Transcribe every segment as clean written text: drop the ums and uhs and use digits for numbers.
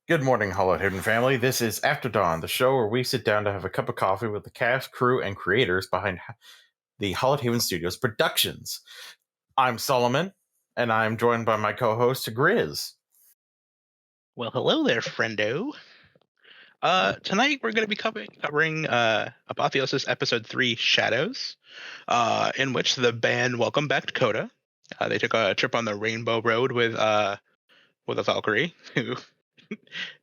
Good morning, Hallowed family. This is After Dawn, the show where we sit down to have a cup of coffee with the cast, crew, and creators behind the Hallowed Haven Studios productions. I'm Solomon, and I'm joined by my co-host, Grizz. Well, hello there, friendo. Tonight we're going to be covering Apotheosis Episode 3, Shadows, in which the band Welcome Back to Coda. They took a trip on the Rainbow Road with a Valkyrie, who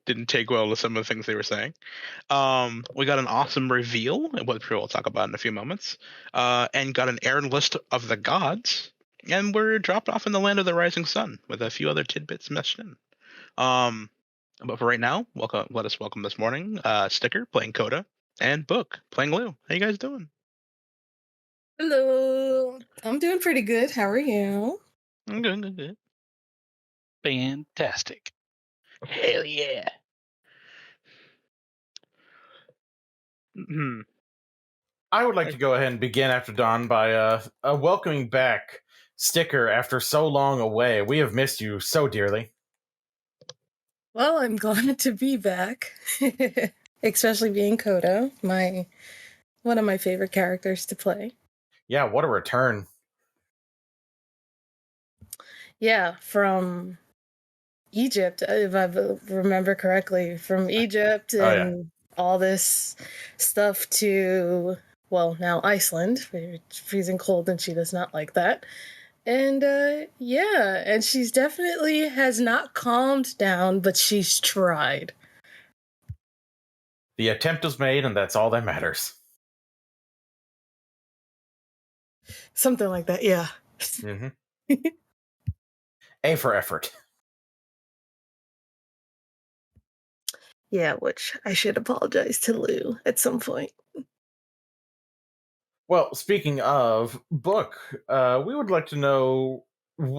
didn't take well to some of the things they were saying. We got an awesome reveal, which we'll talk about in a few moments, and got an errand list of the gods, and we're dropped off in the land of the rising sun with a few other tidbits meshed in. But for right now, let us welcome this morning Sticker playing Coda and Book playing Lugh. How you guys doing? Hello. I'm doing pretty good. How are you? I'm good. Fantastic. Hell yeah. Mm-hmm. I would like to go ahead and begin After Dawn by welcoming back Sticker after so long away. We have missed you so dearly. Well, I'm glad to be back, especially being Coda, one of my favorite characters to play. Yeah, what a return. Yeah, from Egypt, if I remember correctly, from Egypt and all this stuff to, well, now Iceland, where it's freezing cold and she does not like that. And and she's definitely has not calmed down, but she's tried. The attempt was made, and that's all that matters. Something like that, yeah. Mm-hmm. A for effort. Yeah, which I should apologize to Lou at some point. Well, speaking of Book, we would like to know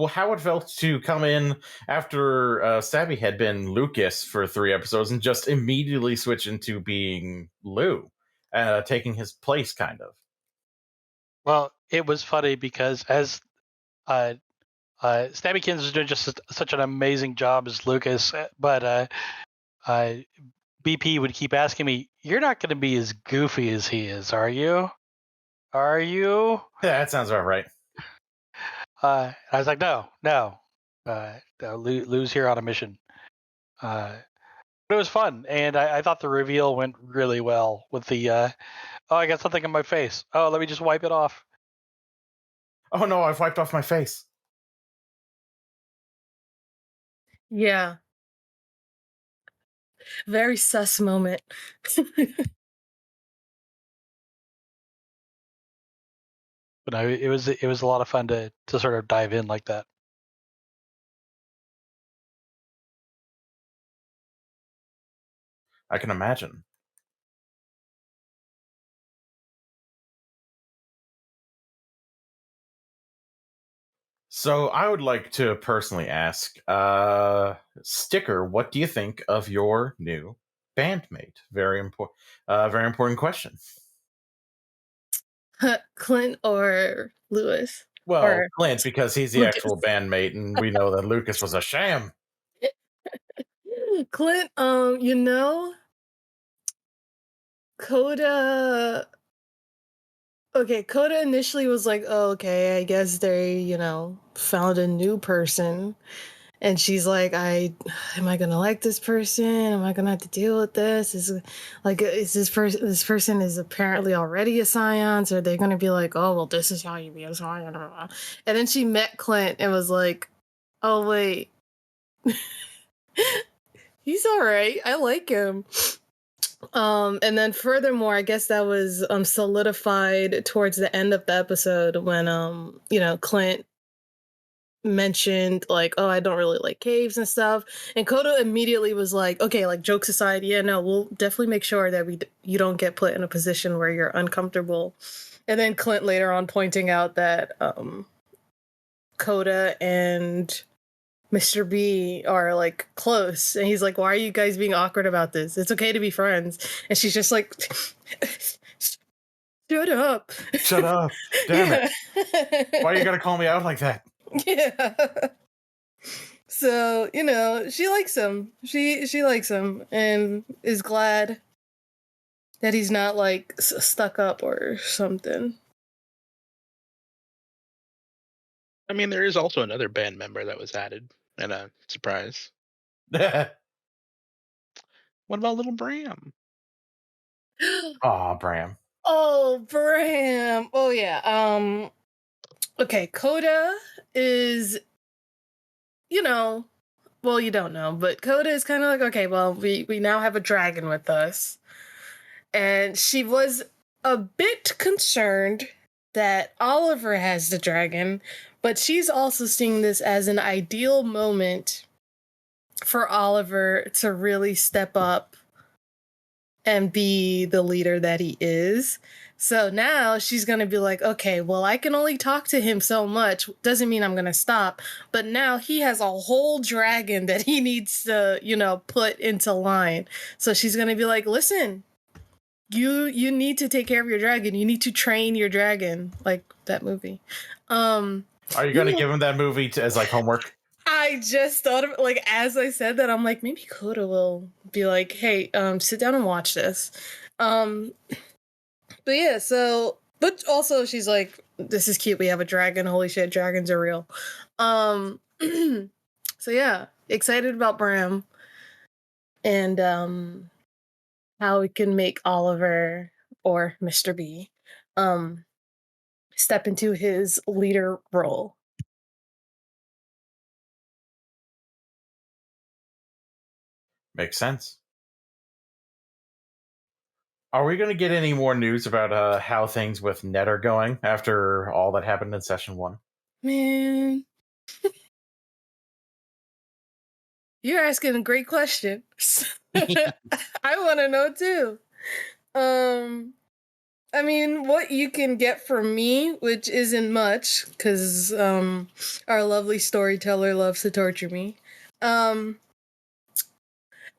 how it felt to come in after Sabby had been Lucas for 3 episodes and just immediately switch into being Lou, taking his place, kind of. Well, it was funny because as Stabbykins was doing just such an amazing job as Lucas, but BP would keep asking me, "You're not going to be as goofy as he is, are you? Are you?" Yeah, that sounds about right. I was like, no. Lou's here on a mission. But it was fun, and I thought the reveal went really well with the, oh, I got something in my face. Oh, let me just wipe it off. Oh no, I've wiped off my face. Yeah. Very sus moment. But no, it was a lot of fun to sort of dive in like that. I can imagine. So I would like to personally ask, Sticker, what do you think of your new bandmate? Very important question. Clint or Lewis? Well, or Clint, because he's the Lucas. actual bandmate, and we know that Lucas was a sham. Clint, Coda. Okay, Coda initially was like, oh, okay, I guess they, found a new person. And she's like, am I gonna like this person? Am I gonna have to deal with this? Is this person is apparently already a Scion, so they're gonna be like, oh, well, this is how you be a Scion. And then she met Clint and was like, oh, wait. He's all right. I like him. And then furthermore, I guess that was solidified towards the end of the episode when Clint mentioned like, oh, I don't really like caves and stuff, and Coda immediately was like, okay, like, jokes aside, yeah, no, we'll definitely make sure that you don't get put in a position where you're uncomfortable. And then Clint later on pointing out that Coda and Mr. B are like close, and he's like, why are you guys being awkward about this? It's okay to be friends. And she's just like, shut up, damn it, why you gotta call me out like that? Yeah. So, she likes him. She likes him and is glad that he's not like stuck up or something. I mean, there is also another band member that was added in a surprise. What about little Bram? Aw, Bram. Oh, Bram. Oh yeah. Okay, Coda is, well, you don't know, but Coda is kind of like, okay, well, we now have a dragon with us. And she was a bit concerned that Oliver has the dragon, but she's also seeing this as an ideal moment for Oliver to really step up and be the leader that he is. So now she's going to be like, okay, well, I can only talk to him so much. Doesn't mean I'm going to stop. But now he has a whole dragon that he needs to, put into line. So she's going to be like, listen, you need to take care of your dragon. You need to train your dragon, like that movie. Are you going to give him that movie as like homework? I just thought of it, like, as I said that, I'm like, maybe Coda will be like, hey, sit down and watch this. But yeah, but also she's like, this is cute. We have a dragon. Holy shit, dragons are real. So yeah, excited about Bram and how we can make Oliver or Mr. B step into his leader role. Makes sense. Are we going to get any more news about how things with Ned are going after all that happened in session 1? Man, you're asking a great question. I want to know too. I mean, what you can get from me, which isn't much, because our lovely storyteller loves to torture me,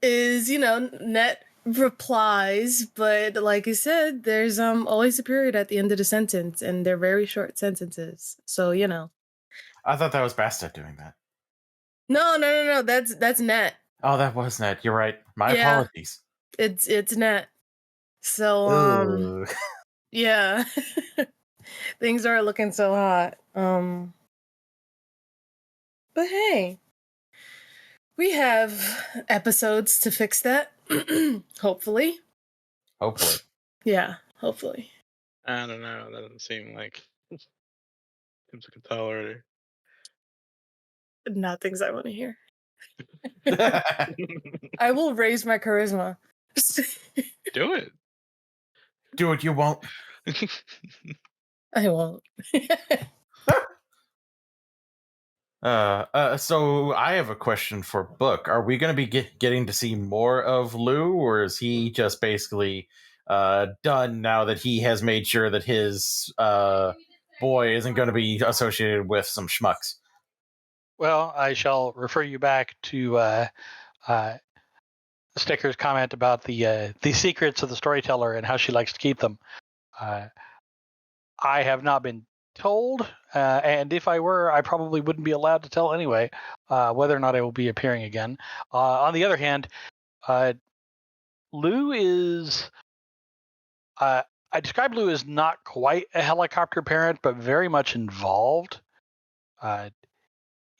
is, net replies, but like I said, there's always a period at the end of the sentence, and they're very short sentences. So, I thought that was Bastard doing that. No. That's net. Oh, that was Ned. You're right. My apologies. It's net. So yeah. Things aren't looking so hot. But hey, we have episodes to fix that. Hopefully. Yeah, hopefully. I don't know. That doesn't seem like seems like a tall order. Not things I want to hear. I will raise my charisma. Do it. Do it, you won't. I won't. So I have a question for Book. Are we going to be getting to see more of Lugh, or is he just basically done now that he has made sure that his boy isn't going to be associated with some schmucks? Well, I shall refer you back to Sticker's comment about the secrets of the storyteller and how she likes to keep them. I have not been told, and if I were, I probably wouldn't be allowed to tell anyway, whether or not I will be appearing again. On the other hand, Lugh is... I describe Lugh as not quite a helicopter parent, but very much involved.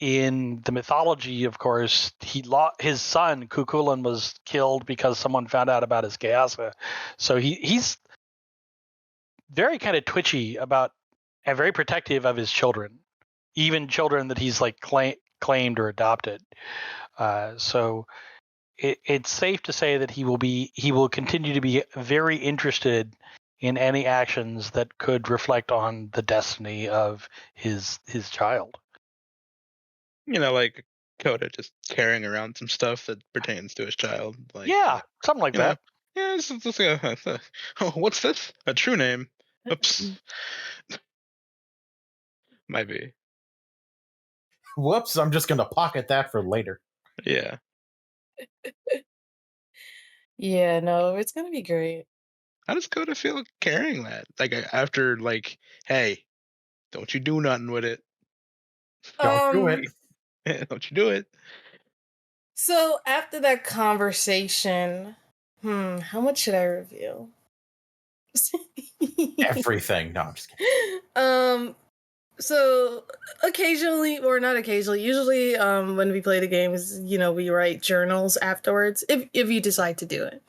In the mythology, of course, his son, Cuchulainn, was killed because someone found out about his Gaasa. So he's very kind of twitchy about and very protective of his children, even children that he's like claimed or adopted. So it's safe to say that he will continue to be very interested in any actions that could reflect on the destiny of his child. Like Coda just carrying around some stuff that pertains to his child. Like, yeah, something like that. Yeah, oh, what's this? A true name? Oops. Might be. Whoops, I'm just going to pocket that for later. Yeah. Yeah, no, it's going to be great. How does Coda feel carrying that? Like, after, like, hey, don't you do nothing with it. Don't do it. Don't you do it. So after that conversation, how much should I reveal? Everything. No, I'm just kidding. So occasionally, or not occasionally, usually when we play the games, we write journals afterwards if you decide to do it.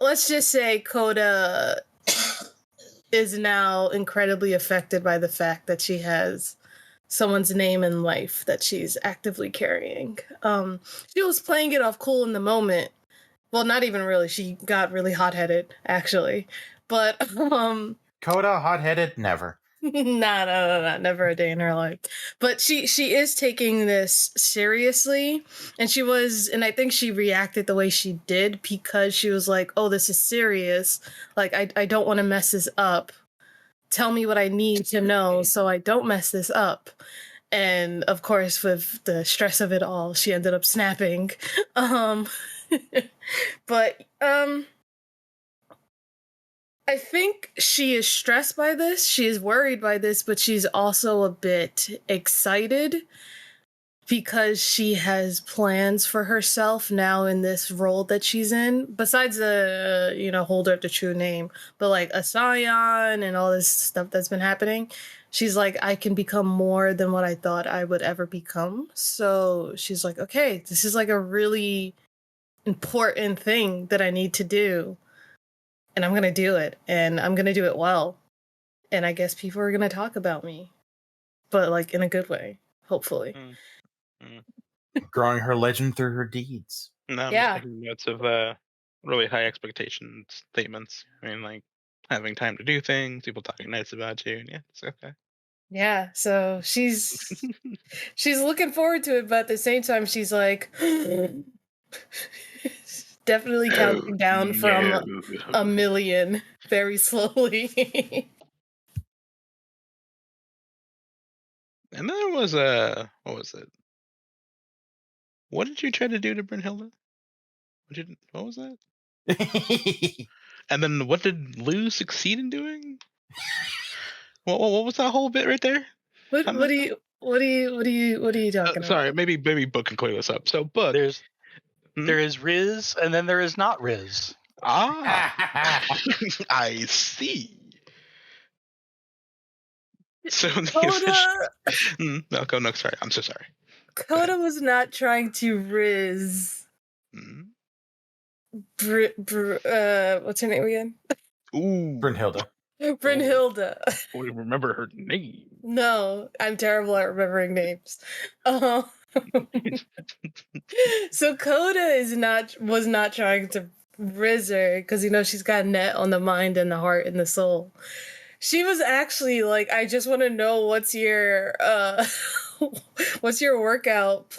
Let's just say Coda is now incredibly affected by the fact that she has someone's name in life that she's actively carrying. She was playing it off cool in the moment. Well, not even really. She got really hot-headed, actually. But Coda, hot-headed, never. Nah, never a day in her life. But she is taking this seriously, and I think she reacted the way she did because she was like, "Oh, this is serious. Like, I don't want to mess this up. Tell me what I need to know so I don't mess this up." And of course, with the stress of it all, she ended up snapping. But I think she is stressed by this. She is worried by this, but she's also a bit excited because she has plans for herself now in this role that she's in. Besides the, holder of the true name, but like a Scion and all this stuff that's been happening. She's like, I can become more than what I thought I would ever become. So she's like, okay, this is like a really important thing that I need to do. And I'm going to do it. And I'm going to do it well. And I guess people are going to talk about me. But like in a good way, hopefully. Growing her legend through her deeds. No, I'm just taking notes of really high expectation statements. I mean, like having time to do things, people talking nice about you. Yeah, it's okay. Yeah, so she's looking forward to it, but at the same time, she's like definitely counting down from 1 million very slowly. And then there was what was it? What did you try to do to Brynhilda? What was that? And then what did Lugh succeed in doing? What was that whole bit right there? What are you talking about? Sorry, maybe Book can clear this up. So Book, there is Riz, and then there is not Riz. Ah, I see. So Coda. No, sorry. I'm so sorry. Coda was not trying to Riz. What's her name again? Ooh, Brynhilda. Brynhilda. We remember her name. No, I'm terrible at remembering names. So Coda was not trying to Riz her because she's got Net on the mind and the heart and the soul. She was actually like, I just want to know what's your workout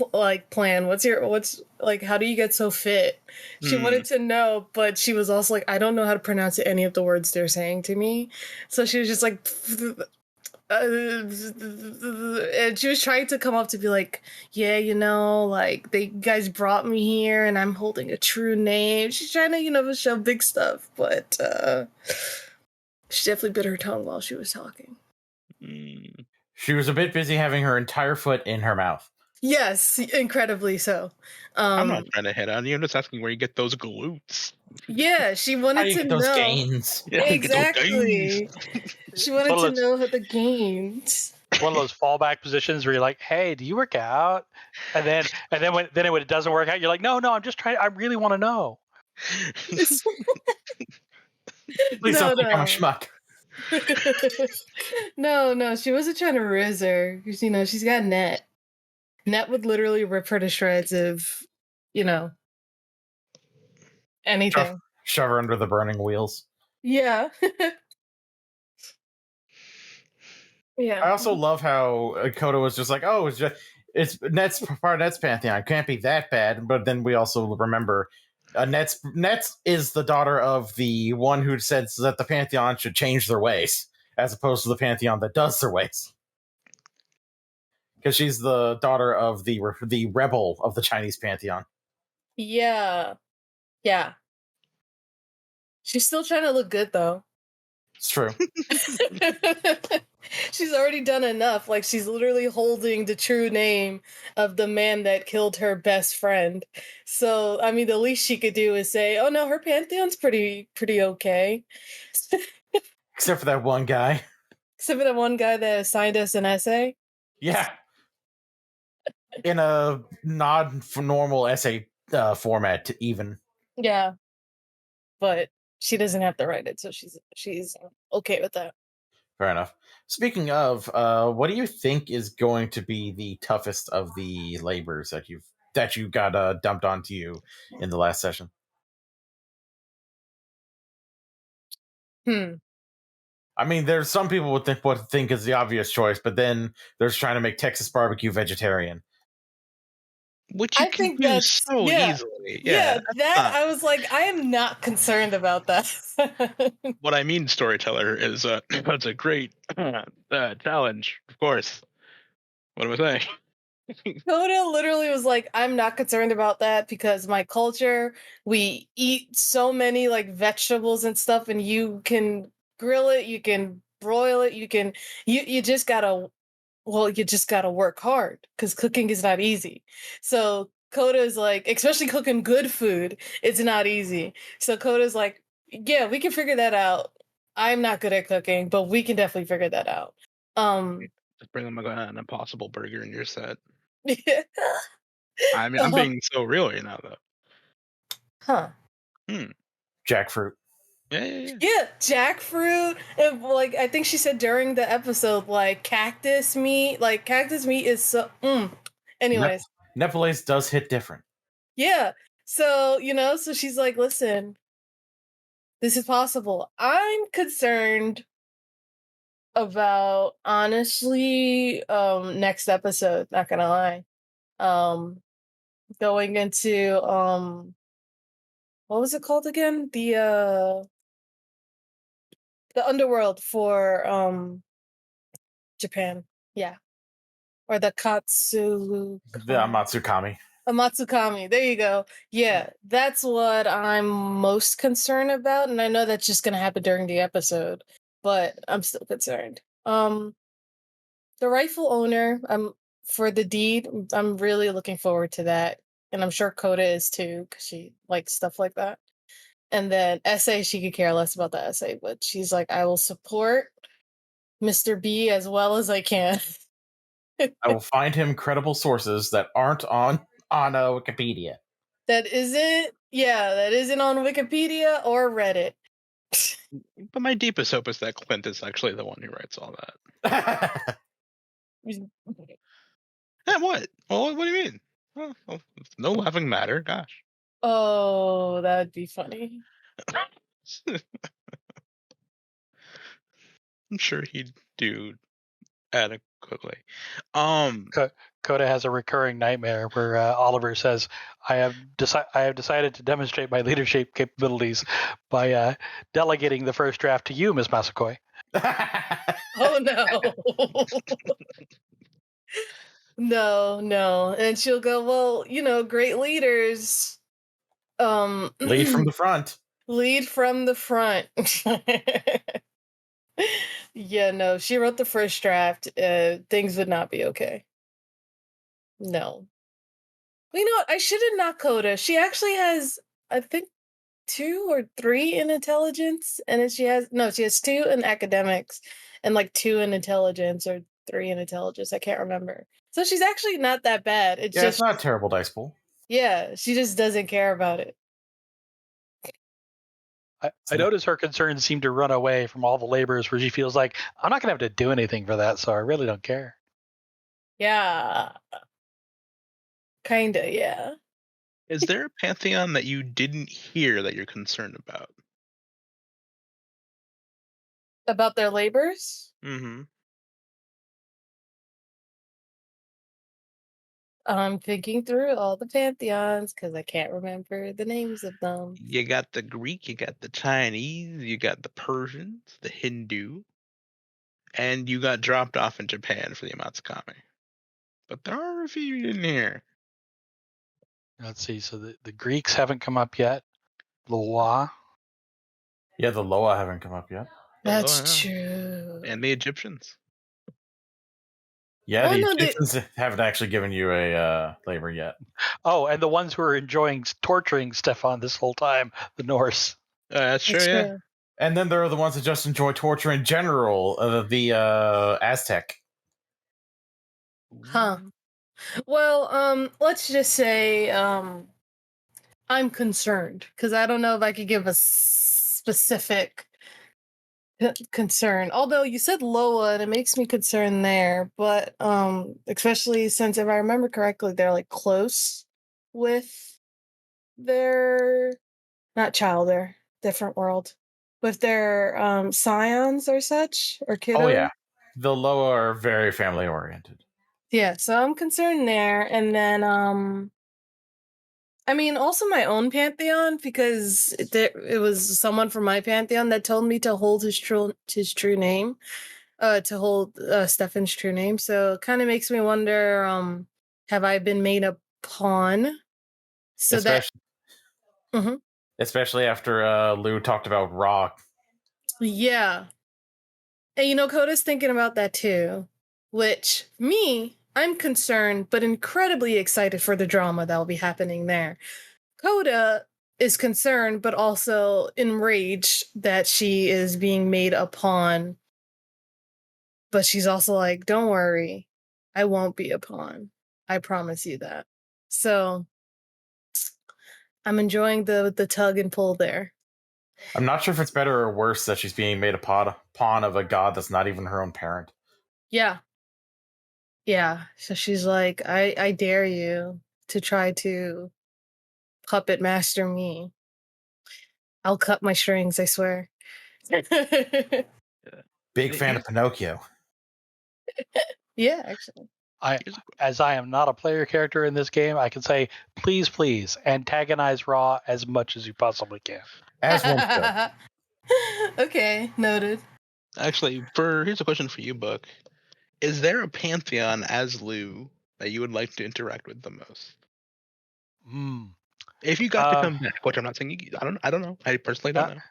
plan? What's like, how do you get so fit? She wanted to know, but she was also like, I don't know how to pronounce any of the words they're saying to me. So she was just like, and she was trying to come up to be like, yeah, like they guys brought me here and I'm holding a true name. She's trying to, show big stuff, but she definitely bit her tongue while she was talking. She was a bit busy having her entire foot in her mouth. Yes, incredibly so. I'm not trying to hit on you. I'm just asking where you get those glutes. Yeah, she wanted to know those gains. Yeah, exactly. She wanted to know the gains. One of those fallback positions where you're like, "Hey, do you work out?" And then when it doesn't work out, you're like, "No, I'm just trying. I really want to know." Please don't think I'm a schmuck. No, she wasn't trying to Riz her. Because, she's got Net. Net would literally rip her to shreds if, anything. Shove her under the burning wheels. Yeah. Yeah. I also love how Coda was just like, oh, it's Net's part of Net's pantheon. It can't be that bad. But then we also remember Net's is the daughter of the one who says that the pantheon should change their ways, as opposed to the pantheon that does their ways. Because she's the daughter of the rebel of the Chinese pantheon. Yeah. Yeah. She's still trying to look good, though. It's true. She's already done enough. Like, she's literally holding the true name of the man that killed her best friend. So, I mean, the least she could do is say, "Oh no, her pantheon's pretty okay." Except for that one guy. Except for the one guy that assigned us an essay. Yeah. In a non-normal essay format, even. Yeah, but she doesn't have to write it, so she's okay with that. Fair enough. Speaking of, what do you think is going to be the toughest of the labors that you got dumped onto you in the last session? I mean, there's some people would think is the obvious choice, but then there's trying to make Texas barbecue vegetarian. Which you I can think do that's so easily. Yeah, that I was like, I am not concerned about that. what I mean, storyteller, is that's a great challenge, of course. What am I saying? Coda literally was like, I'm not concerned about that because my culture, we eat so many like vegetables and stuff, and you can grill it, you can broil it, you just gotta you just gotta work hard because cooking is not easy. So Coda is like, especially cooking good food, it's not easy. So Coda's like, yeah, we can figure that out. I'm not good at cooking, but we can definitely figure that out. Just bring them an Impossible Burger in your set. Yeah. I mean, I'm being so real right now, though. Huh. Jackfruit. Yeah. Jackfruit. And, like, I think she said during the episode, like, cactus meat. Like, cactus meat is so. Anyways. Nepalese does hit different. Yeah. So, so she's like, listen, this is possible. I'm concerned about, honestly, next episode, not gonna lie. Going into, what was it called again? The underworld for, Japan. Yeah. Or the The Matsukami. Matsukami. There you go. Yeah, that's what I'm most concerned about, and I know that's just gonna happen during the episode, but I'm still concerned. The rightful owner, for the deed, I'm really looking forward to that, and I'm sure Coda is too, because she likes stuff like that. And then essay, she could care less about the essay, but she's like, I will support Mr. B as well as I can. I will find him credible sources that aren't on Wikipedia. That isn't on Wikipedia or Reddit. But my deepest hope is that Clint is actually the one who writes all that. What? Well, what do you mean? Well, no laughing matter. Gosh. Oh, that would be funny. I'm sure he'd do adequately. Coda has a recurring nightmare where Oliver says, I have decided to demonstrate my leadership capabilities by delegating the first draft to you, Miss Masakoi." Oh no. No. And she'll go, well, great leaders lead from the front. Lead from the front. Yeah, no, she wrote the first draft. Things would not be okay. No. Well, you know what? I shouldn't knock Coda. She actually has, I think, 2 or 3 in intelligence, and then she has 2 in academics, and like 2 in intelligence or 3 in intelligence. I can't remember. So she's actually not that bad. It's not a terrible dice pool. Yeah, she just doesn't care about it. I notice her concerns seem to run away from all the labors where she feels like, I'm not going to have to do anything for that, so I really don't care. Yeah. Kinda, yeah. Is there a pantheon that you didn't hear that you're concerned about? About their labors? Mm-hmm. I'm thinking through all the pantheons because I can't remember the names of them. You got the Greek, you got the Chinese, you got the Persians, the Hindu, and you got dropped off in Japan for the Amatsukami. But there are a few you didn't hear. Let's see. So the Greeks haven't come up yet. Loa. Yeah, the Loa haven't come up yet. That's true. And the Egyptians. Yeah, Oh, the no, Egyptians haven't actually given you a labor yet. Oh, and the ones who are enjoying torturing Stefan this whole time, the Norse. That's true, That's yeah. true. And then there are the ones that just enjoy torture in general, the Aztec. Huh. Well, let's just say I'm concerned because I don't know if I could give a specific concern. Although you said Loa, and it makes me concerned there. But especially since if I remember correctly, they're like close with their not Childer, different world, with their scions or such or kiddos. Oh yeah, the Loa are very family oriented. Yeah, so I'm concerned there, and then I mean, also my own pantheon because it was someone from my pantheon that told me to hold his true name, to hold Stefan's true name. So it kind of makes me wonder, have I been made a pawn? So especially, that, Mhm. especially after Lou talked about Rock. Yeah, and Coda's thinking about that too, which me, I'm concerned, but incredibly excited for the drama that will be happening there. Coda is concerned, but also enraged that she is being made a pawn. But she's also like, don't worry, I won't be a pawn. I promise you that. So I'm enjoying the tug and pull there. I'm not sure if it's better or worse that she's being made a pawn of a god that's not even her own parent. Yeah. Yeah. So she's like, I dare you to try to puppet master me. I'll cut my strings, I swear. Big fan of Pinocchio. Yeah, actually. As I am not a player character in this game, I can say, please, please, antagonize Raw as much as you possibly can. As one should. Okay, noted. Actually, here's a question for you, Book. Is there a pantheon as Lou that you would like to interact with the most? If you got to come back, which I'm not saying you, I don't know. I personally don't know.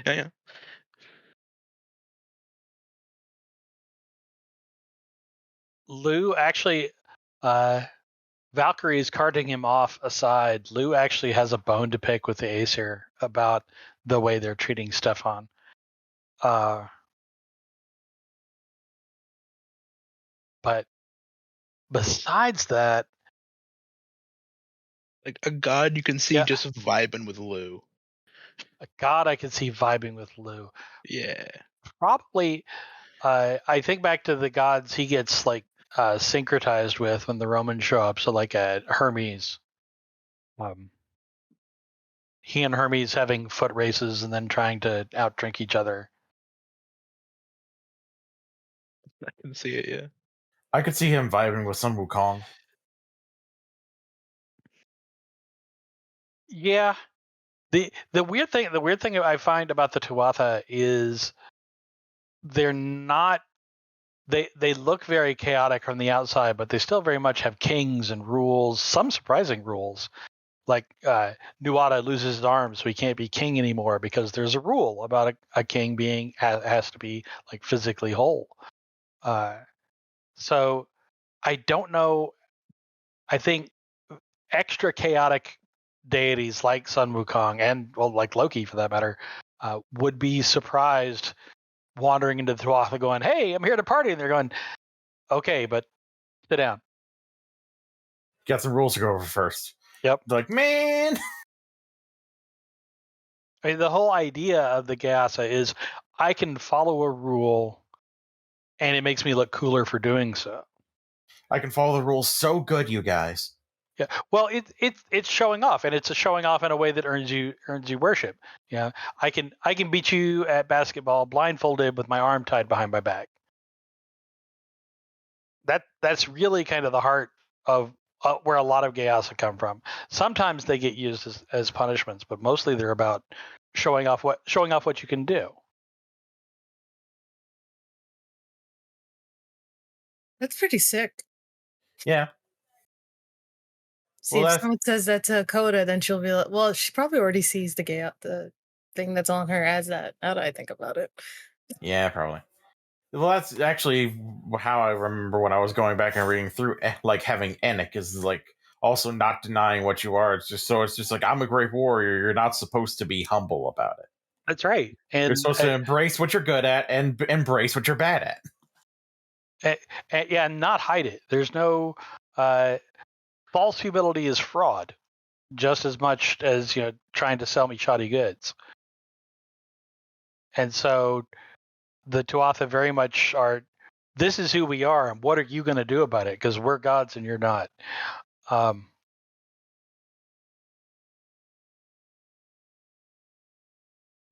Yeah. Lou actually, Valkyrie's carting him off aside. Lou actually has a bone to pick with the Aesir about the way they're treating Stefan. But besides that, like a god you can see just vibing with Lou. A god I can see vibing with Lou. Yeah. Probably, I think back to the gods he gets like syncretized with when the Romans show up. So like Hermes. He and Hermes having foot races and then trying to outdrink each other. I can see it, yeah. I could see him vibing with some Wukong. Yeah. The weird thing I find about the Tuatha is they're not they look very chaotic from the outside, but they still very much have kings and rules, some surprising rules. Like Nuada loses his arms, so he can't be king anymore because there's a rule about a king being has to be like physically whole. So I don't know. I think extra chaotic deities like Sun Wukong and like Loki for that matter would be surprised wandering into the Tuatha going, "Hey, I'm here to party," and they're going, "Okay, but sit down. Got some rules to go over first." Yep. Like, man. I mean, the whole idea of the Gaasa is I can follow a rule, and it makes me look cooler for doing so. I can follow the rules so good, you guys. Yeah, well, it's showing off, and it's a showing off in a way that earns you worship. Yeah, I can beat you at basketball blindfolded with my arm tied behind my back. That's really kind of the heart of where a lot of Gaasa come from. Sometimes they get used as punishments, but mostly they're about showing off what you can do. That's pretty sick. Yeah. See, if someone says that to Coda, then she'll be like, well, she probably already sees the thing that's on her as that. Now that I think about it. Yeah, probably. Well, that's actually how I remember when I was going back and reading through, like having Enoch is like also not denying what you are. It's just like I'm a great warrior. You're not supposed to be humble about it. That's right. You're And supposed to embrace what you're good at and embrace what you're bad at. yeah, not hide it. There's no false humility is fraud, just as much as trying to sell me shoddy goods. And so the Tuatha very much are. This is who we are, and what are you going to do about it? Because we're gods and you're not.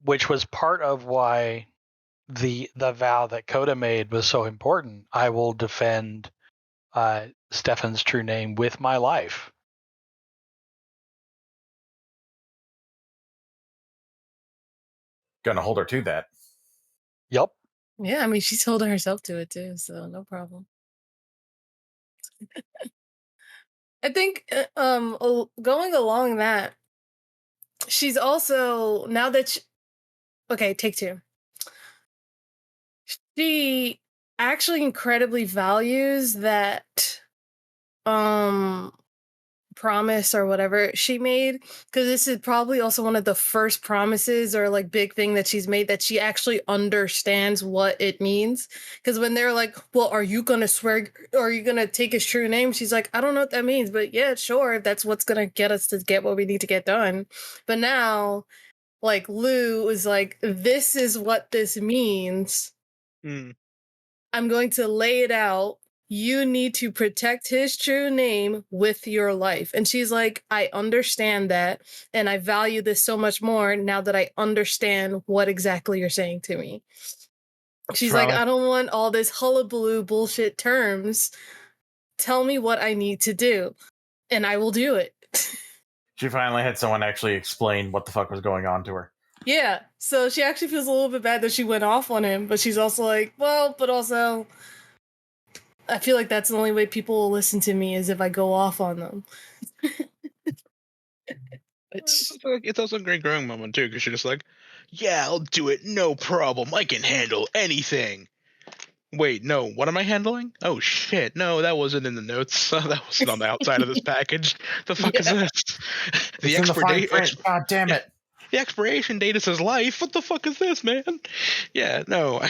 Which was part of why the vow that Coda made was so important. I will defend Stefan's true name with my life. Gonna hold her to that. Yep. Yeah, I mean, she's holding herself to it too, so no problem. I think going along that, she's also now that okay, take two. She actually incredibly values that promise or whatever she made, because this is probably also one of the first promises or like big thing that she's made that she actually understands what it means. Because when they're like, well, are you gonna swear, or are you gonna take his true name, she's like, I don't know what that means, but yeah, sure, if that's what's gonna get us to get what we need to get done. But now, like, Lugh is like, this is what this means. I'm going to lay it out. You need to protect his true name with your life. And she's like, I understand that. And I value this so much more now that I understand what exactly you're saying to me. She's like, I don't want all this hullabaloo bullshit terms. Tell me what I need to do, and I will do it. She finally had someone actually explain what the fuck was going on to her. Yeah, so she actually feels a little bit bad that she went off on him, but she's also like, well, but also I feel like that's the only way people will listen to me is if I go off on them. It's also a great growing moment too, because you're just like, yeah, I'll do it, no problem. I can handle anything. Wait, no, what am I handling? Oh shit, no, that wasn't in the notes. That wasn't on the outside of this package. The fuck is this? The in the fine print. God damn it. The expiration date says life. What the fuck is this, man? Yeah, no.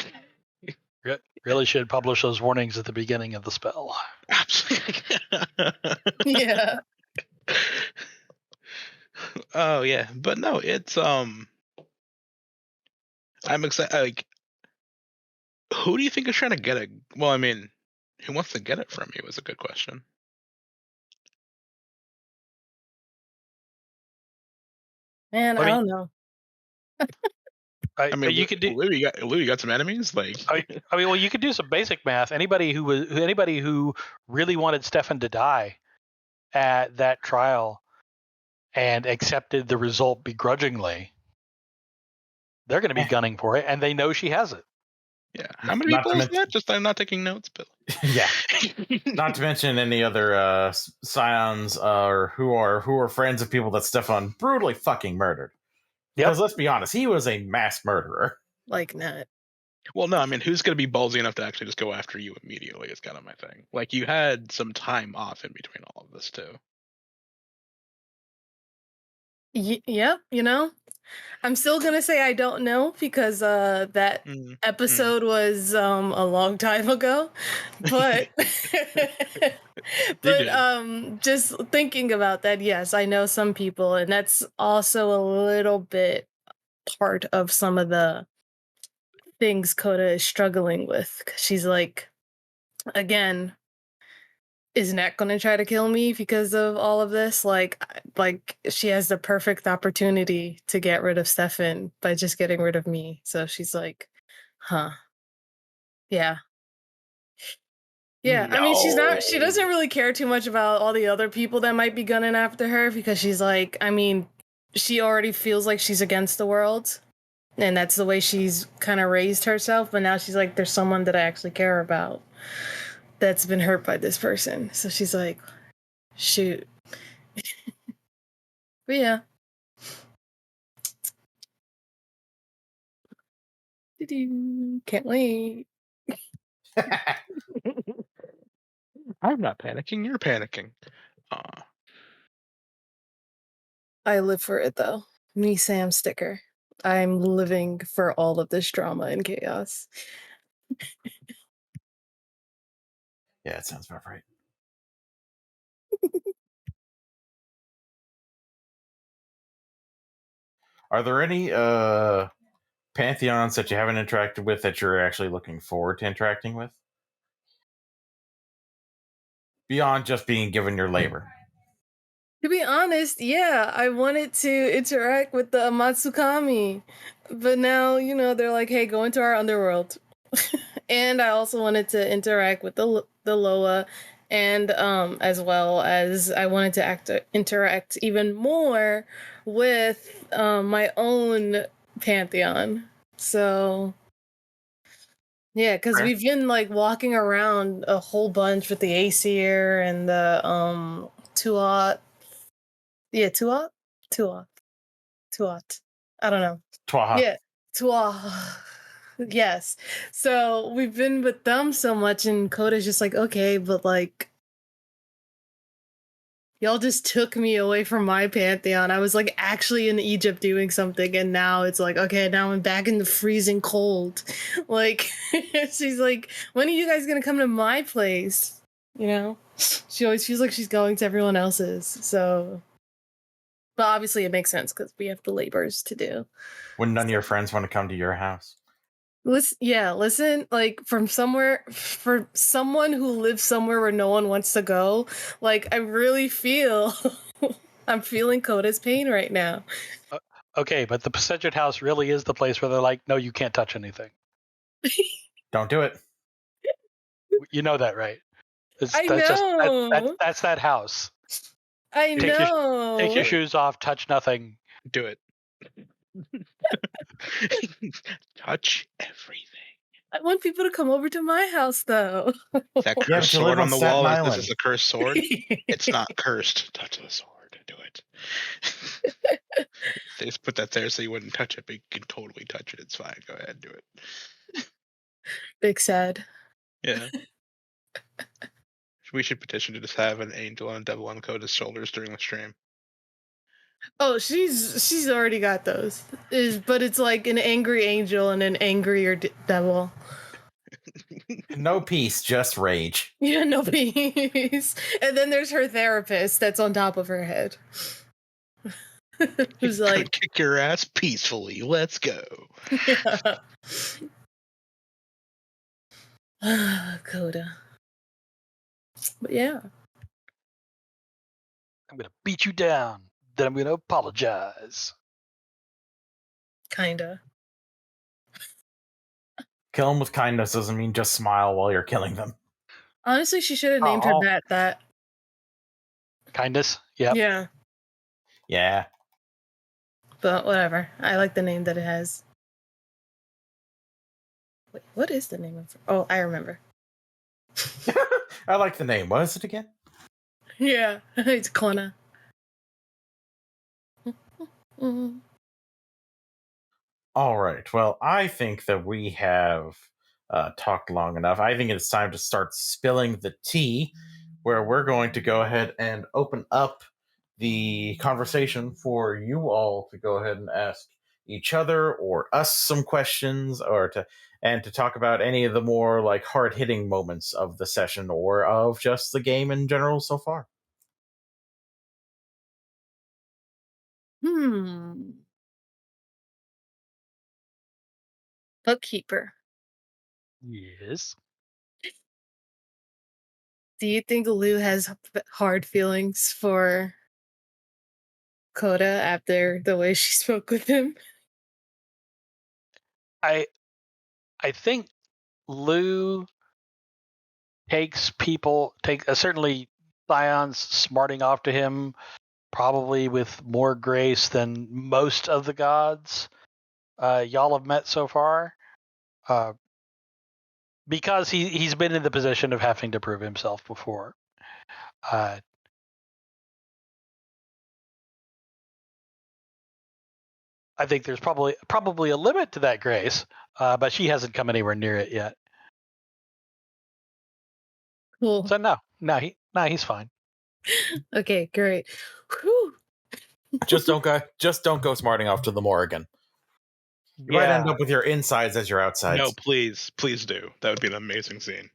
Really should publish those warnings at the beginning of the spell. Absolutely. Yeah. Oh yeah, but no, it's I'm excited. Like, who do you think is trying to get it? Well, I mean, who wants to get it from you is a good question. Man, I don't know. I mean, you could do. Lou, you got some enemies. Like, I mean, well, you could do some basic math. Anybody who really wanted Stefan to die at that trial and accepted the result begrudgingly, they're going to be gunning for it, and they know she has it. Yeah. How many people is that? Just I'm not taking notes, Bill. Yeah. Not to mention any other Scions who are friends of people that Stefan brutally fucking murdered. Because let's be honest, he was a mass murderer. Like not. Well, no, I mean, who's going to be ballsy enough to actually just go after you immediately is kind of my thing. Like, you had some time off in between all of this, too. Yep, I'm still gonna say I don't know because that episode was a long time ago, but just thinking about that, yes, I know some people, and that's also a little bit part of some of the things Coda is struggling with. 'Cause she's like, again, is Nat gonna try to kill me because of all of this? Like she has the perfect opportunity to get rid of Stefan by just getting rid of me. So she's like, huh. Yeah. Yeah. No. I mean, she doesn't really care too much about all the other people that might be gunning after her because she's like, I mean, she already feels like she's against the world. And that's the way she's kind of raised herself. But now she's like, there's someone that I actually care about that's been hurt by this person. So she's like, shoot. But yeah. Can't wait. I'm not panicking. You're panicking. I live for it though. Me, Sam Sticker. I'm living for all of this drama and chaos. Yeah, it sounds about right. Are there any pantheons that you haven't interacted with that you're actually looking forward to interacting with? Beyond just being given your labor. To be honest, yeah, I wanted to interact with the Matsukami, but now, they're like, hey, go into our underworld. And I also wanted to interact with the Loa, and as well as I wanted to interact even more with my own pantheon. So yeah, because we've been like walking around a whole bunch with the Aesir and the Tuat. Yeah, Tuat? Tuat. Tuat. I don't know. Twaha. Yeah, Tuat. Yes. So we've been with them so much, and Coda's just like, okay, but like, y'all just took me away from my pantheon. I was like actually in Egypt doing something, and now it's like, okay, now I'm back in the freezing cold. Like, she's like, when are you guys gonna come to my place? She always feels like she's going to everyone else's. So, but obviously it makes sense because we have the labors to do. When none of your friends want to come to your house. Listen, like for someone who lives somewhere where no one wants to go, like I really feel I'm feeling Coda's pain right now. Okay, but the Pacentric house really is the place where they're like, no, you can't touch anything. Don't do it. You know that, right? I know. That's that house. I know. Take your shoes off, touch nothing. Do it. Touch everything. I want people to come over to my house, though. That cursed sword on the Staten wall. Island. This is a cursed sword. It's not cursed. Touch the sword. Do it. They just put that there so you wouldn't touch it, but you can totally touch it. It's fine. Go ahead, do it. Big sad. Yeah. We should petition to just have an angel and a devil on Coda's shoulders during the stream. Oh, she's already got those. But it's like an angry angel and an angrier devil. No peace, just rage. Yeah, no peace. And then there's her therapist that's on top of her head. Who's like, kick your ass peacefully. Let's go. Coda. But yeah. I'm gonna beat you down. Then I'm gonna apologize. Kinda. Kill them with kindness doesn't mean just smile while you're killing them. Honestly, she should have named her bat that. Kindness? Yep. Yeah. Yeah. But whatever. I like the name that it has. Wait, what is the name of it? Oh, I remember. I like the name. What is it again? Yeah, it's Kona. All right. Well, I think that we have talked long enough. I think it's time to start spilling the tea, where we're going to go ahead and open up the conversation for you all to go ahead and ask each other or us some questions, or to talk about any of the more like hard-hitting moments of the session or of just the game in general so far. Bookkeeper. Yes. Do you think Lugh has hard feelings for Coda after the way she spoke with him? I think Lugh takes certainly Scion's smarting off to him probably with more grace than most of the gods y'all have met so far, because he's been in the position of having to prove himself before. I think there's probably a limit to that grace, but she hasn't come anywhere near it yet. Cool. So he's fine. Okay, great. Whew. Just don't go smarting off to the Morrigan. You might end up with your insides as your outsides. No, please do. That would be an amazing scene.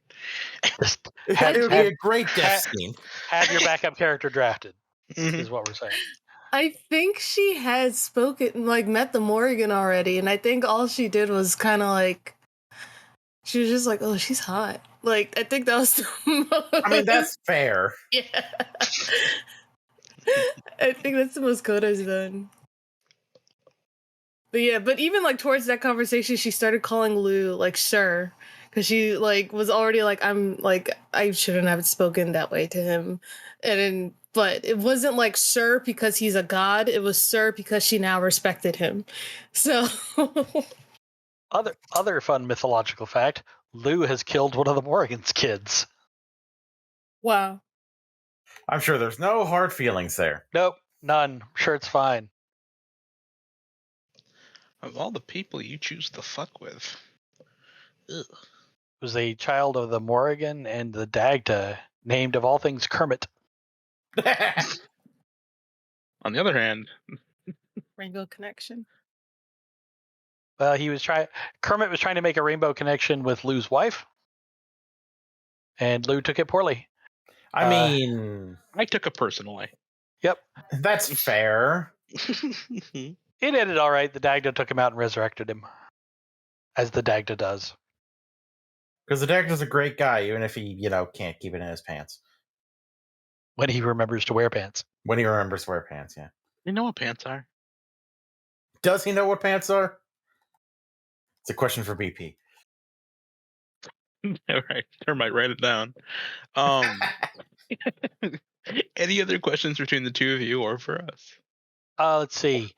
It would be a great death scene. Have your backup character drafted, is what we're saying. I think she had met the Morrigan already, and I think all she did was kind of like, she was just like, oh, she's hot. Like, I think that was the most... I mean, that's fair. Yeah. I think that's the most Coda's done. But yeah, but even like towards that conversation, she started calling Lugh like sir, because she like was already like, I shouldn't have spoken that way to him, but it wasn't like sir because he's a god. It was sir because she now respected him. So other fun mythological fact: Lugh has killed one of the Morrigan's kids. Wow. I'm sure there's no hard feelings there. Nope, none. I'm sure it's fine. Of all the people you choose to fuck with. Ugh. Was a child of the Morrigan and the Dagda, named of all things Kermit. On the other hand, Rainbow Connection. Kermit was trying to make a rainbow connection with Lugh's wife, and Lugh took it poorly. I mean, I took it personally. Yep, that's fair. It ended all right. The Dagda took him out and resurrected him, as the Dagda does. Because the Dagda's a great guy, even if he, can't keep it in his pants. When he remembers to wear pants. When he remembers to wear pants, yeah. You know what pants are? Does he know what pants are? It's a question for BP. All right, I might write it down. Any other questions between the two of you or for us? Let's see.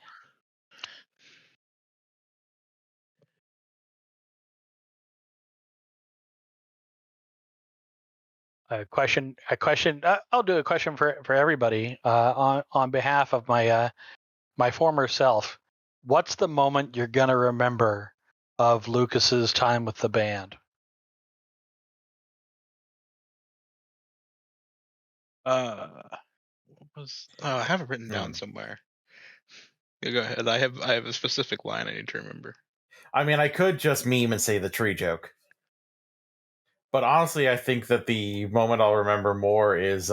A question. I'll do a question for everybody. On behalf of my former self, what's the moment you're gonna remember of Lucas's time with the band? I have it written down somewhere. Yeah, go ahead. I have a specific line I need to remember. I mean, I could just meme and say the tree joke. But honestly, I think that the moment I'll remember more is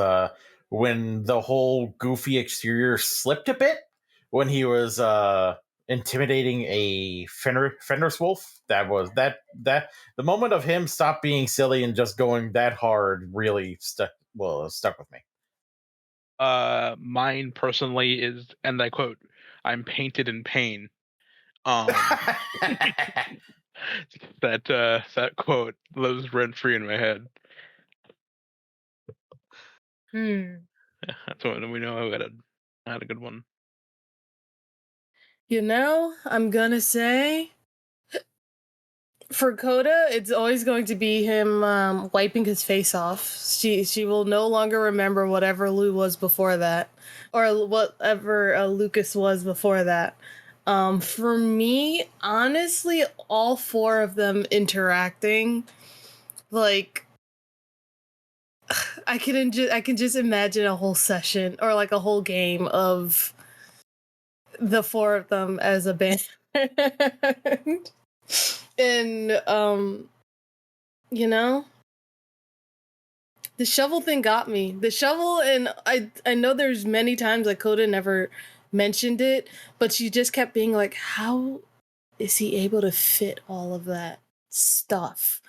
when the whole goofy exterior slipped a bit when he was intimidating a Fenris wolf. That was the moment of him stop being silly and just going that hard really stuck with me. Mine personally is, and I quote, "I'm painted in pain." That quote lives rent free in my head. That's when we know I had a good one. I'm gonna say for Coda, it's always going to be him wiping his face off. She will no longer remember whatever Lugh was before that, or whatever Lucas was before that. For me, honestly, all four of them interacting, like, I can just imagine a whole session or like a whole game of the four of them as a band. And the shovel thing got me. The shovel, and I know there's many times like Coda never mentioned it, but she just kept being like, how is he able to fit all of that stuff?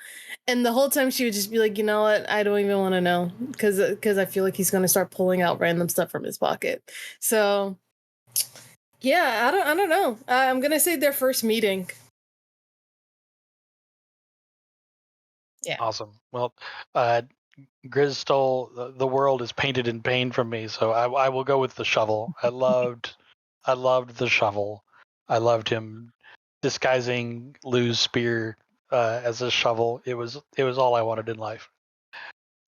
And the whole time she would just be like, you know what, I don't even want to know, because I feel like he's going to start pulling out random stuff from his pocket. So yeah, I don't know. I'm going to say their first meeting. Yeah. Awesome. Well, Grizz stole "The World is Painted in Pain" from me, so I will go with the shovel. I loved the shovel. I loved him disguising Lugh's spear as a shovel. It was all I wanted in life,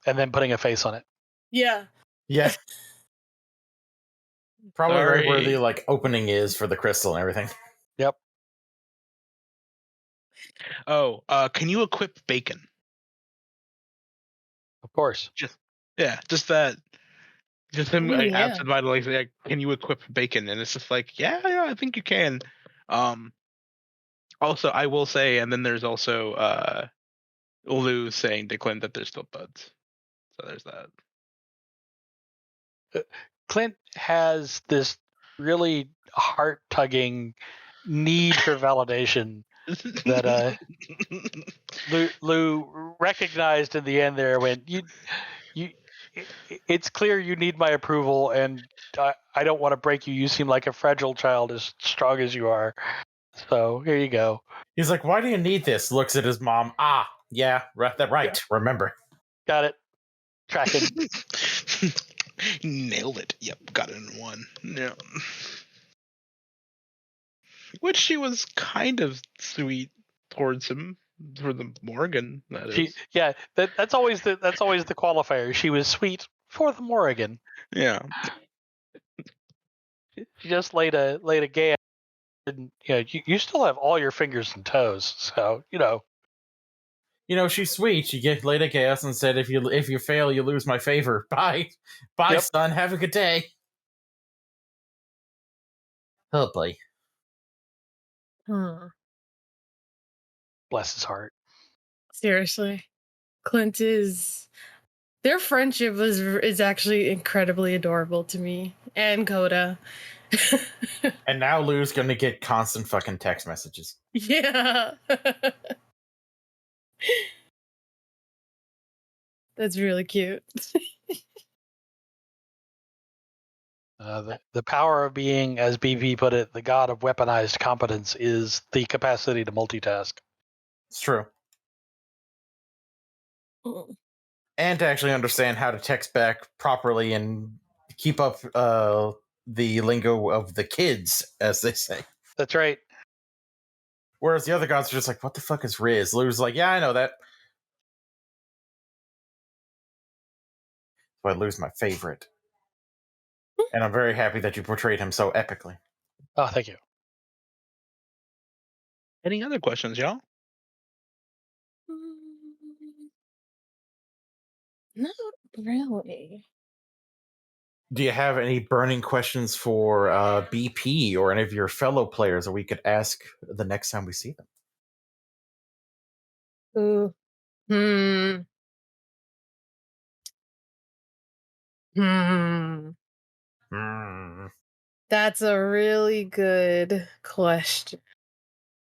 and then putting a face on it. Yeah. Yeah. Probably right where the opening is for the crystal and everything. Oh, can you equip bacon? Of course. Just that. Just him Yeah. absent-mindedly like, can you equip bacon? And it's just like, yeah, I think you can. Also, I will say, and then there's also Lugh saying to Clint that they're still buds. So there's that. Clint has this really heart-tugging need for validation that Lugh recognized in the end there when it's clear you need my approval, and I don't want to break you. You seem like a fragile child as strong as you are. So here you go. He's like, why do you need this? Looks at his mom. Ah, yeah, right. Yeah. Remember. Got it. Tracking. Nailed it. Yep, got it in one. Yeah. Which she was kind of sweet towards him for the Morgan. That's always the qualifier. She was sweet for the Morrigan. Yeah. She just laid a gay. And, you still have all your fingers and toes, so she's sweet. She laid a gas and said, if you fail, you lose my favor. Bye, Yep. son. Have a good day. Oh boy. Bless his heart. Seriously, Clint is. Their friendship is actually incredibly adorable to me, and Coda. And now Lou's gonna get constant fucking text messages. Yeah. That's really cute. The power of being, as BV put it, the god of weaponized competence is the capacity to multitask. It's true. And to actually understand how to text back properly and keep up the lingo of the kids, as they say. That's right. Whereas the other gods are just like, what the fuck is Riz? Lou's like, yeah, I know that. So I lose my favorite. And I'm very happy that you portrayed him so epically. Oh, thank you. Any other questions, y'all? Not really. Do you have any burning questions for BP or any of your fellow players that we could ask the next time we see them? Ooh. That's a really good question.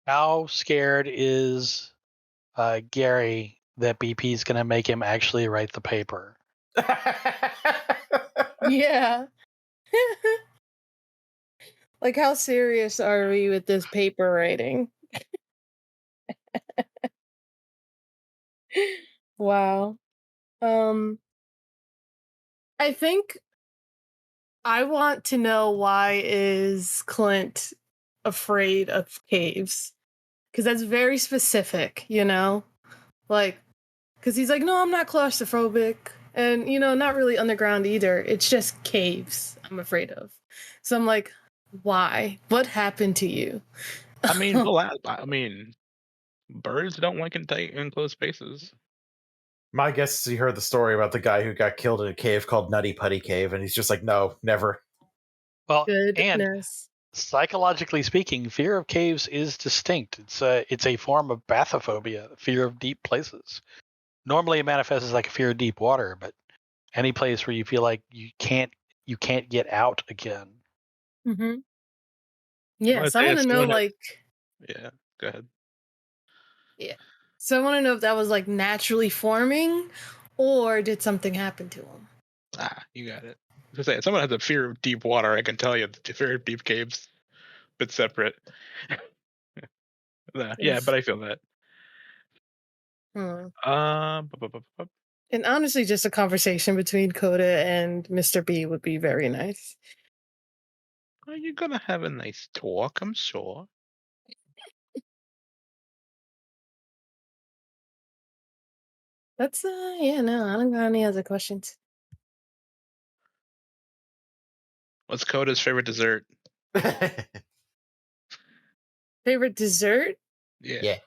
How scared is Gary that BP is going to make him actually write the paper? Yeah. Like, how serious are we with this paper writing? Wow. I think I want to know, why is Clint afraid of caves? Because that's very specific, Like, because he's like, no, I'm not claustrophobic. And, not really underground either. It's just caves I'm afraid of. So I'm like, why? What happened to you? I mean, birds don't like enclosed spaces. My guess is he heard the story about the guy who got killed in a cave called Nutty Putty Cave, and he's just like, no, never. Well, Goodness. and psychologically speaking, fear of caves is distinct. It's a form of bathyphobia, fear of deep places. Normally, it manifests as like a fear of deep water, but any place where you feel like you can't get out again. Mm-hmm. Yeah, so I want to know, Yeah, go ahead. Yeah. So I want to know if that was like naturally forming, or did something happen to him? You got it. I was gonna say, if someone has a fear of deep water, I can tell you the fear of deep caves, a bit separate. Yeah, but I feel that. And honestly, just a conversation between Coda and Mr. B would be very nice. Are you gonna have a nice talk? I'm sure. That's yeah, no, I don't got any other questions. What's Coda's favorite dessert? Favorite dessert? Yeah. Yeah.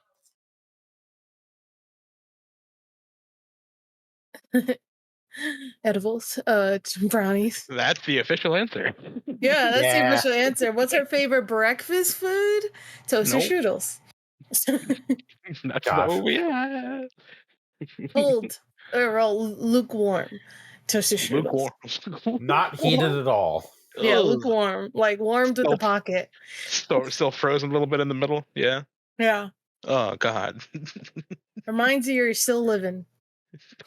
Edibles, brownies. That's the official answer. Yeah, that's the Yeah. official answer. What's her favorite breakfast food? Toaster Nope. strudels. That's Gosh. what we have. Cold or lukewarm toaster strudels. Lukewarm. Not heated at all. Yeah, Ugh. lukewarm, like warmed with the pocket. Still frozen a little bit in the middle. Yeah. Yeah, Oh God. reminds you you're still living.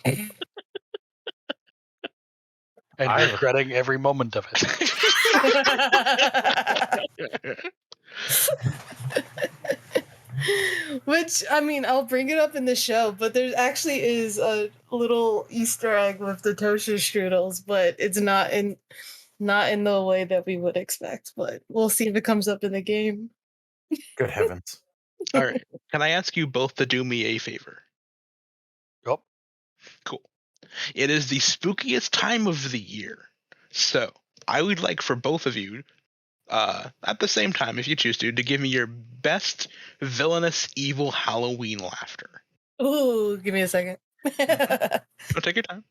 And I- regretting every moment of it. Which, I mean, I'll bring it up in the show, but there actually is a little Easter egg with the toaster strudels, but it's not in the way that we would expect. But we'll see if it comes up in the game. Good heavens. All right. Can I ask you both to do me a favor? Yep. Cool. It is the spookiest time of the year. So I would like for both of you, at the same time, if you choose to give me your best villainous evil Halloween laughter. Ooh, give me a second. So take your time.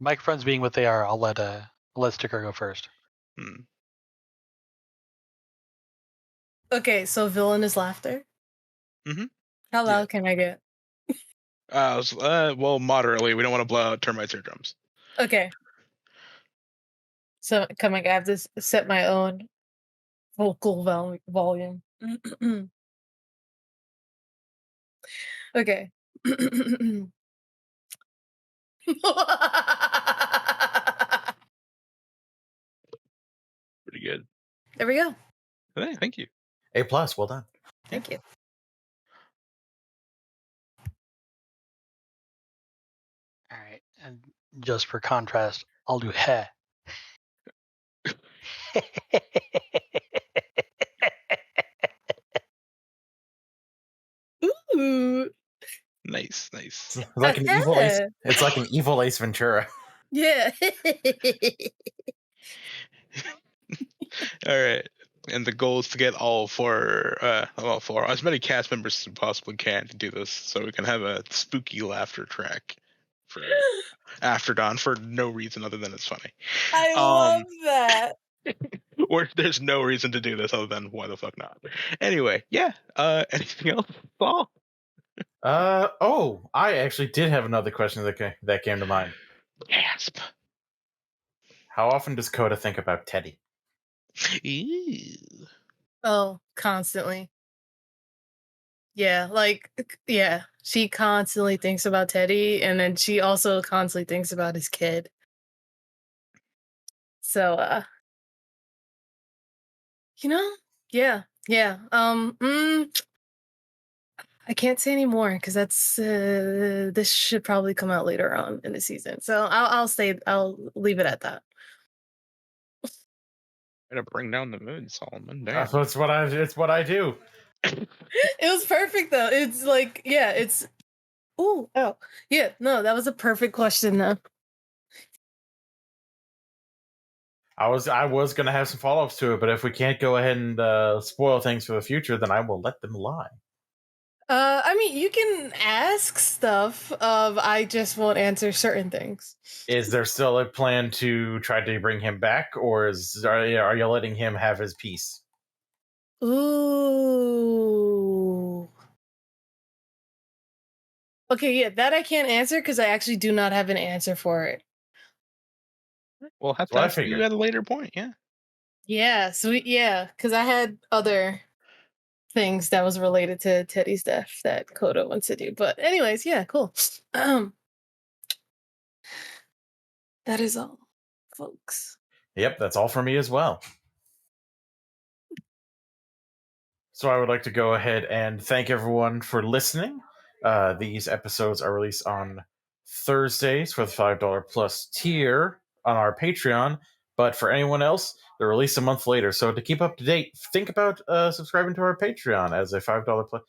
Microphones being what they are, I'll let Sticker go first. Okay, so villain is laughter. Mm-hmm. How loud can I get? Well, moderately. We don't want to blow out termites' eardrums. Okay. So, I have to set my own vocal volume. Okay. Pretty good. There we go. Hey, thank you. A+, well done. Thank you. All right. And just for contrast, I'll do heh. Ooh. Nice. It's like an evil Ace. It's like an evil Ace Ventura. Yeah. All right. And the goal is to get all four, as many cast members as we possibly can to do this, so we can have a spooky laughter track for After Dawn for no reason other than it's funny. I love that. Or there's no reason to do this other than why the fuck not. Anyway, yeah. Anything else, Paul? I actually did have another question that came to mind. Gasp. How often does Coda think about Teddy? Ew. Oh, constantly. Yeah, she constantly thinks about Teddy, and then she also constantly thinks about his kid. So, yeah. I can't say any more because that's this should probably come out later on in the season. So I'll leave it at that. Gonna bring down the mood, Solomon. Damn. It's what I do. It was perfect though. It's like, yeah, it's yeah, no, that was a perfect question though. I was gonna have some follow-ups to it, but if we can't go ahead and spoil things for the future, then I will let them lie. I mean, you can ask stuff. I just won't answer certain things. Is there still a plan to try to bring him back, or are you letting him have his piece? Ooh. Okay, yeah, that I can't answer because I actually do not have an answer for it. We'll have to ask you at a later point, yeah. Yeah, because I had other things that was related to Teddy's death that Coda wants to do. But anyways, yeah, cool. That is all, folks. Yep, that's all for me as well. So I would like to go ahead and thank everyone for listening. These episodes are released on Thursdays for the $5 plus tier on our Patreon. But for anyone else, they're released a month later. So to keep up to date, think about subscribing to our Patreon as a $5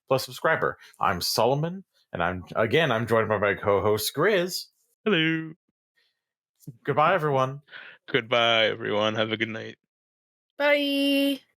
plus subscriber. I'm Solomon, and I'm joined by my co-host Grizz. Hello. Goodbye, everyone. Goodbye, everyone. Have a good night. Bye.